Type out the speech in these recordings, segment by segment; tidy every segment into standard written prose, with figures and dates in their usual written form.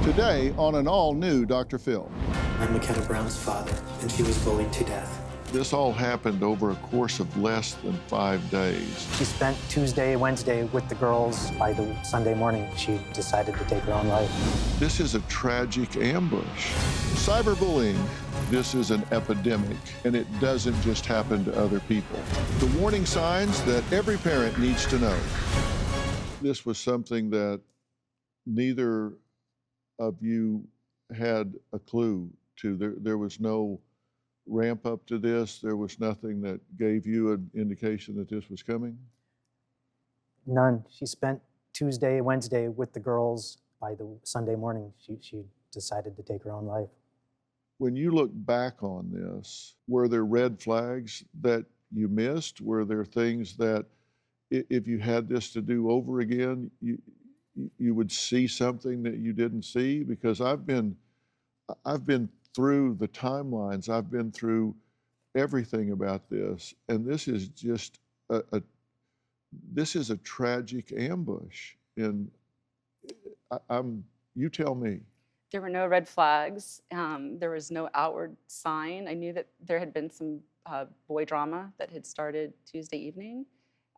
Today on an all-new Dr. Phil. I'm McKenna Brown's father, and she was bullied to death. This all happened over a course of less than 5 days. She spent Tuesday, Wednesday with the girls. By the Sunday morning, she decided to take her own life. This is a tragic ambush. Cyberbullying, this is an epidemic, and it doesn't just happen to other people. The warning signs that every parent needs to know. This was something that neither of you had a clue to. There was no ramp up to this. There was nothing that gave you an indication that this was coming? None. She spent Tuesday, Wednesday with the girls. By the Sunday morning, she decided to take her own life. When you look back on this, were there red flags that you missed? Were there things that if you had this to do over again, you would see something that you didn't see? Because I've been through the timelines. I've been through everything about this, and this is just this is a tragic ambush. And you tell me. There were no red flags. There was no outward sign. I knew that there had been some boy drama that had started Tuesday evening,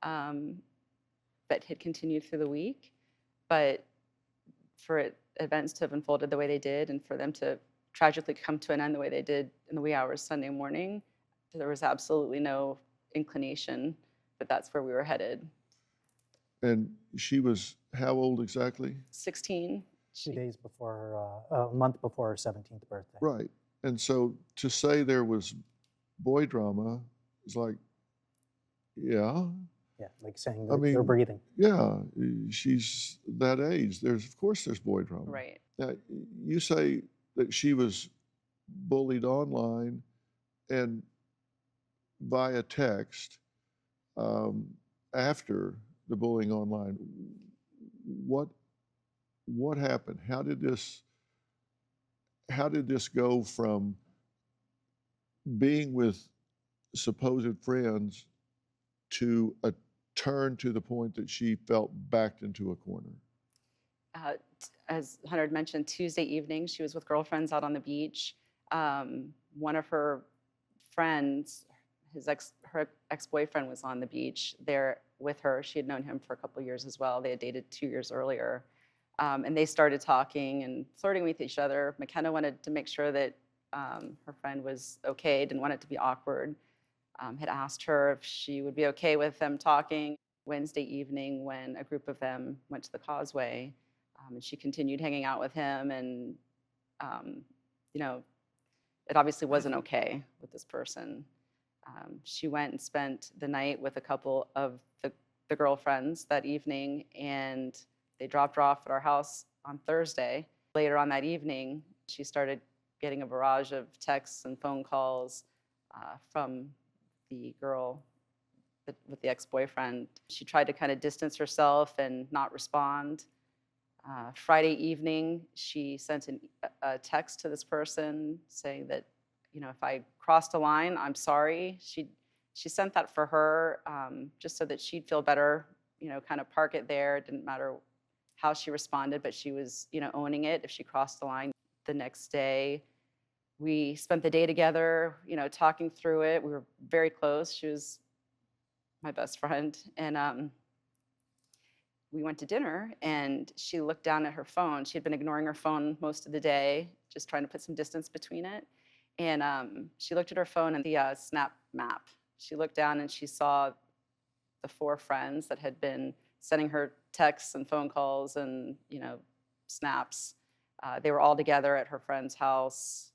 that had continued through the week. But for events to have unfolded the way they did, and for them to tragically come to an end the way they did in the wee hours Sunday morning, there was absolutely no inclination that that's where we were headed. And she was how old exactly? 16. 2 days before a month before her 17th birthday. Right. And so to say there was boy drama is like, yeah. Yeah, like saying that they're breathing. Yeah, she's that age. Of course there's boy drama. Right. Now, you say that she was bullied online and via text after the bullying online. What happened? How did this go from being with supposed friends to a turn to the point that she felt backed into a corner? As Hunter had mentioned, Tuesday evening, she was with girlfriends out on the beach. One of her friends, her ex-boyfriend, was on the beach there with her. She had known him for a couple of years as well. They had dated 2 years earlier. And they started talking and flirting with each other. McKenna wanted to make sure that her friend was okay, didn't want it to be awkward. Had asked her if she would be okay with them talking. Wednesday evening, when a group of them went to the causeway, and she continued hanging out with him, and it obviously wasn't okay with this person. She went and spent the night with a couple of the girlfriends that evening, and they dropped her off at our house on Thursday. Later on that evening, she started getting a barrage of texts and phone calls from the girl with the ex-boyfriend. She tried to kind of distance herself and not respond. Friday evening, she sent a text to this person saying that, if I crossed a line, I'm sorry. She sent that for her, just so that she'd feel better, kind of park it there. It didn't matter how she responded, but she was, owning it if she crossed the line. The next day, we spent the day together, talking through it. We were very close. She was my best friend. And we went to dinner, and she looked down at her phone. She had been ignoring her phone most of the day, just trying to put some distance between it. And she looked at her phone and the Snap map. She looked down and she saw the 4 friends that had been sending her texts and phone calls and, snaps. They were all together at her friend's house,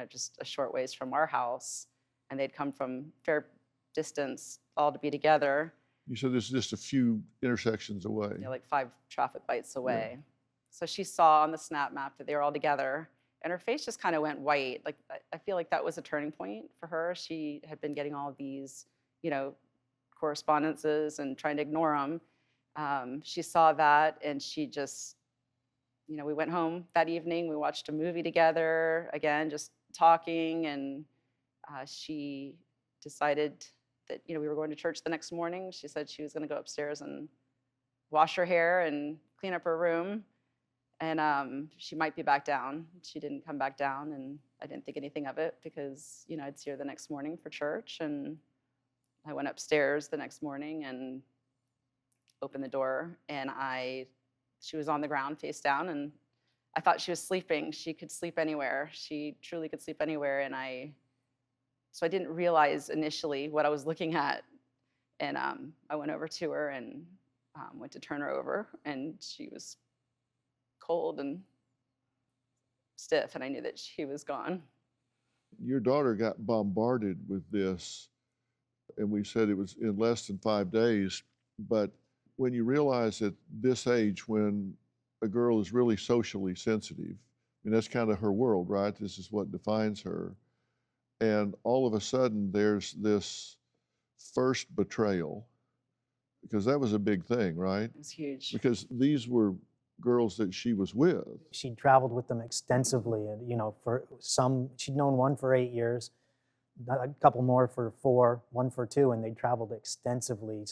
just a short ways from our house. And they'd come from fair distance all to be together. You said this is just a few intersections away. Like 5 traffic lights away. Yeah. So she saw on the Snap map that they were all together, and her face just kind of went white. Like, I feel like that was a turning point for her. She had been getting all of these, correspondences and trying to ignore them. She saw that, and she just, we went home that evening. We watched a movie together, again, just talking, and she decided that, we were going to church the next morning. She said she was going to go upstairs and wash her hair and clean up her room. And she might be back down. She didn't come back down, and I didn't think anything of it because, I'd see her the next morning for church, and I went upstairs the next morning and opened the door, and she was on the ground face down, and I thought she was sleeping. She could sleep anywhere. She truly could sleep anywhere, and so I didn't realize initially what I was looking at, and I went over to her and went to turn her over, and she was cold and stiff, and I knew that she was gone. Your daughter got bombarded with this, and we said it was in less than 5 days. But when you realize at this age, when a girl is really socially sensitive, that's kind of her world, right? This is what defines her. And all of a sudden, there's this first betrayal, because that was a big thing, right? It was huge. Because these were girls that she was with. She traveled with them extensively, and for some, she'd known one for 8 years, a couple more for 4, one for 2, and they traveled extensively.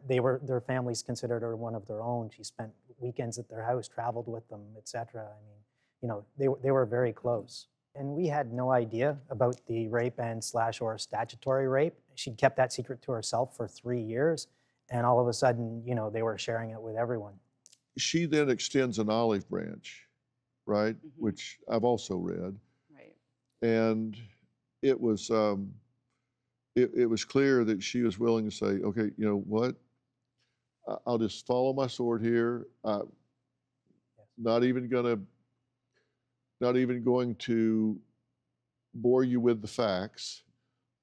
Their families considered her one of their own. She spent weekends at their house, traveled with them, etc. They were very close. And we had no idea about the rape and /or statutory rape. She'd kept that secret to herself for 3 years, and all of a sudden, they were sharing it with everyone. She then extends an olive branch, right? Mm-hmm. Which I've also read. Right. And it was it was clear that she was willing to say, okay, you know what? I'll just follow my sword here. Not even going to bore you with the facts.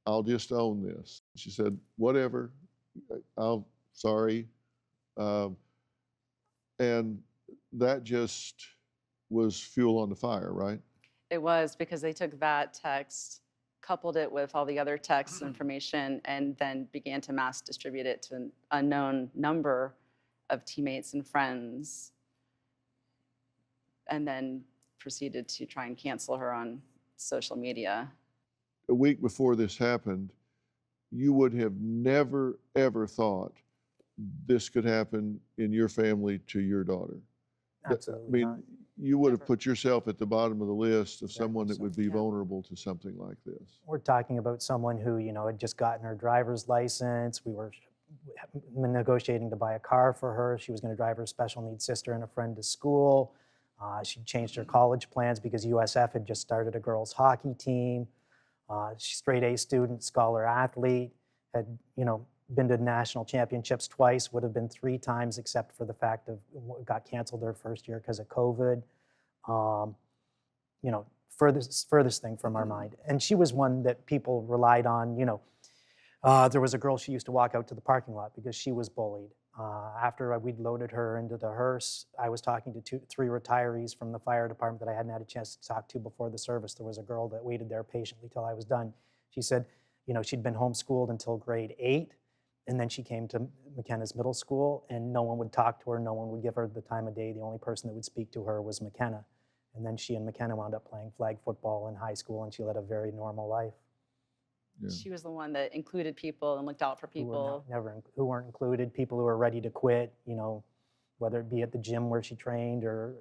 I'll just own this. She said, whatever. Sorry. And that just was fuel on the fire, right? It was, because they took that text, coupled it with all the other text information, and then began to mass distribute it to an unknown number of teammates and friends, and then proceeded to try and cancel her on social media. A week before this happened, you would have never, ever thought this could happen in your family to your daughter. Absolutely not. You would have Never. put yourself at the bottom of the list of Very someone that so. would be Yeah. vulnerable to something like this. We're talking about someone who, had just gotten her driver's license. We were negotiating to buy a car for her. She was going to drive her special needs sister and a friend to school. She changed her college plans because USF had just started a girls' hockey team. She's straight A student, scholar athlete, had, been to national championships twice, would have been 3 times, except for the fact of got canceled her first year because of COVID. Furthest thing from our mind. And she was one that people relied on. There was a girl she used to walk out to the parking lot because she was bullied. After we'd loaded her into the hearse, I was talking to 3 retirees from the fire department that I hadn't had a chance to talk to before the service. There was a girl that waited there patiently till I was done. She said, she'd been homeschooled until grade 8, and then she came to McKenna's middle school, and no one would talk to her, no one would give her the time of day. The only person that would speak to her was McKenna. And then she and McKenna wound up playing flag football in high school, and she led a very normal life. Yeah. She was the one that included people and looked out for people. Who weren't included, people who were ready to quit, whether it be at the gym where she trained or,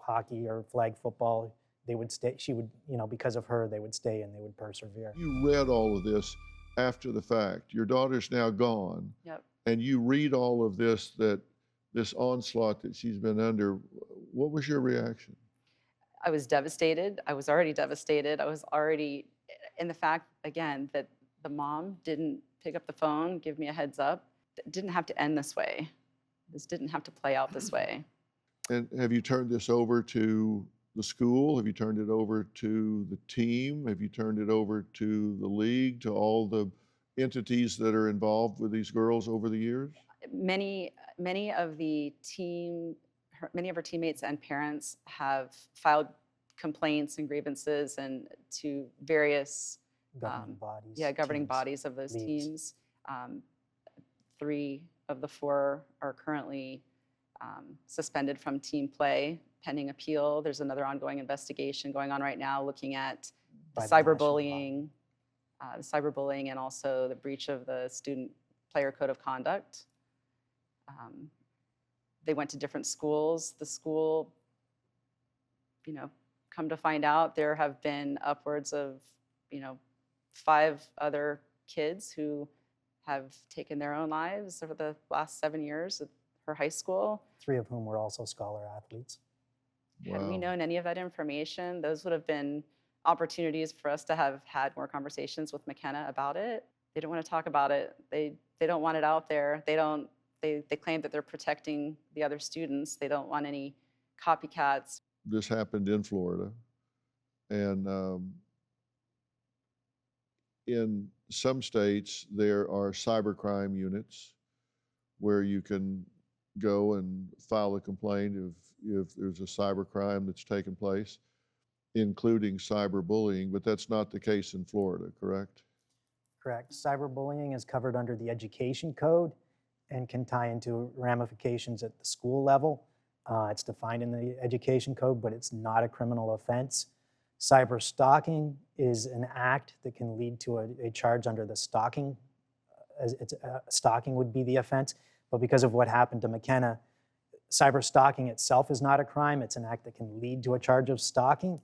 hockey or flag football, they would stay. She would, because of her, they would stay and they would persevere. You read all of this after the fact. Your daughter's now gone. Yep. And you read all of this, this onslaught that she's been under. What was your reaction? I was devastated. I was already devastated. I was already, in the fact, again, that the mom didn't pick up the phone, give me a heads up. It didn't have to end this way. This didn't have to play out this way. And have you turned this over to the school? Have you turned it over to the team? Have you turned it over to the league, to all the entities that are involved with these girls over the years? Many of her teammates and parents have filed complaints and grievances and to various Governing bodies. governing teams, bodies of those leagues. teams. 3 of the 4 are currently suspended from team play pending appeal. There's another ongoing investigation going on right now looking at By the national cyberbullying, and also the breach of the student player code of conduct. They went to different schools. The school, come to find out, there have been upwards of, 5 other kids who have taken their own lives over the last 7 years at her high school. 3 of whom were also scholar athletes. Had we Wow. known any of that information, those would have been opportunities for us to have had more conversations with McKenna about it. They don't want to talk about it. They don't want it out there. They claim that they're protecting the other students. They don't want any copycats. This happened in Florida, and in some states there are cybercrime units where you can go and file a complaint if there's a cybercrime that's taken place, including cyberbullying, but that's not the case in Florida, correct? Correct. Cyberbullying is covered under the education code and can tie into ramifications at the school level. It's defined in the education code, but it's not a criminal offense. Cyber stalking is an act that can lead to a charge under the stalking. Stalking would be the offense, but because of what happened to McKenna, cyber stalking itself is not a crime. It's an act that can lead to a charge of stalking.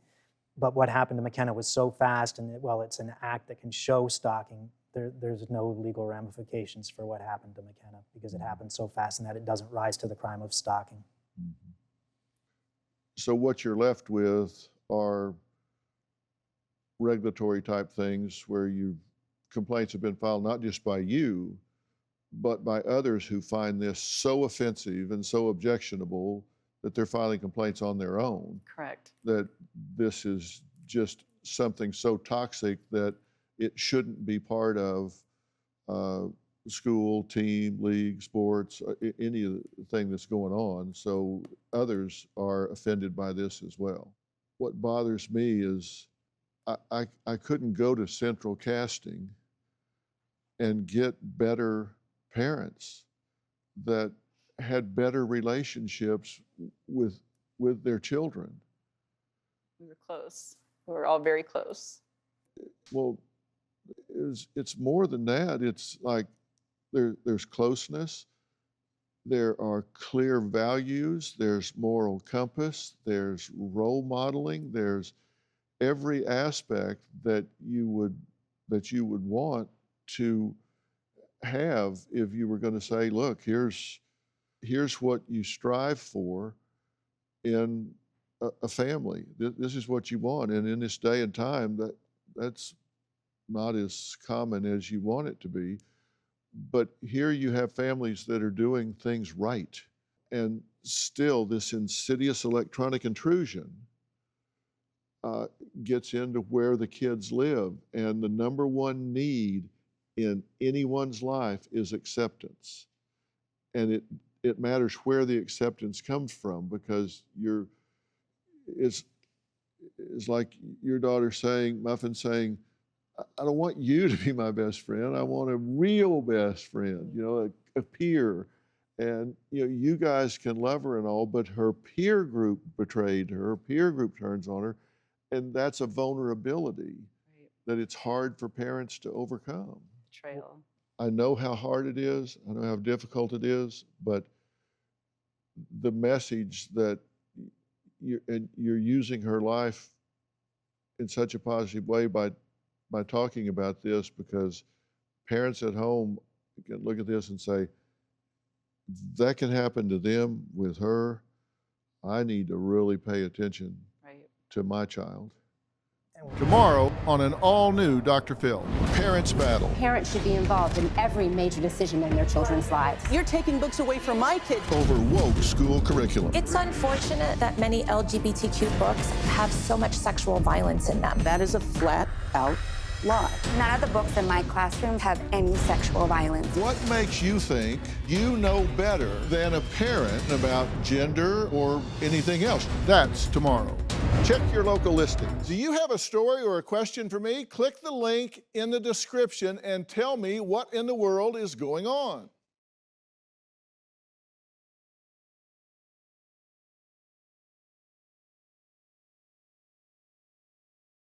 But what happened to McKenna was so fast, and while it's an act that can show stalking, there's no legal ramifications for what happened to McKenna because it happened so fast and that it doesn't rise to the crime of stalking. Mhm. So what you're left with are regulatory type things where complaints have been filed not just by you, but by others who find this so offensive and so objectionable that they're filing complaints on their own, Correct. that this is just something so toxic that it shouldn't be part of school, team, league, sports, any of the thing that's going on. So others are offended by this as well. What bothers me is I couldn't go to central casting and get better parents that had better relationships with their children. We were close. We were all very close. Well, it's more than that. It's like there's closeness, there are clear values, there's moral compass, there's role modeling, there's every aspect that you would want to have if you were going to say, look, here's what you strive for in a family. This is what you want, and in this day and time, that's not as common as you want it to be. But here you have families that are doing things right, and still this insidious electronic intrusion gets into where the kids live, and the number one need in anyone's life is acceptance. And it matters where the acceptance comes from, because it's like your daughter saying, Muffin saying, I don't want you to be my best friend. I want a real best friend, a peer. And you guys can love her and all, but her peer group betrayed her. Her peer group turns on her, and that's a vulnerability that it's hard for parents to overcome. Betrayal. I know how hard it is. I know how difficult it is, but the message that you're using her life in such a positive way by talking about this, because parents at home can look at this and say, that can happen to them with her. I need to really pay attention to my child. Tomorrow on an all-new Dr. Phil, Parents Battle. Parents should be involved in every major decision in their children's lives. You're taking books away from my kids. Over woke school curriculum. It's unfortunate that many LGBTQ books have so much sexual violence in them. That is a flat-out lie. None of the books in my classroom have any sexual violence. What makes you think you know better than a parent about gender or anything else? That's tomorrow. Check your local listings. Do you have a story or a question for me? Click the link in the description and tell me what in the world is going on.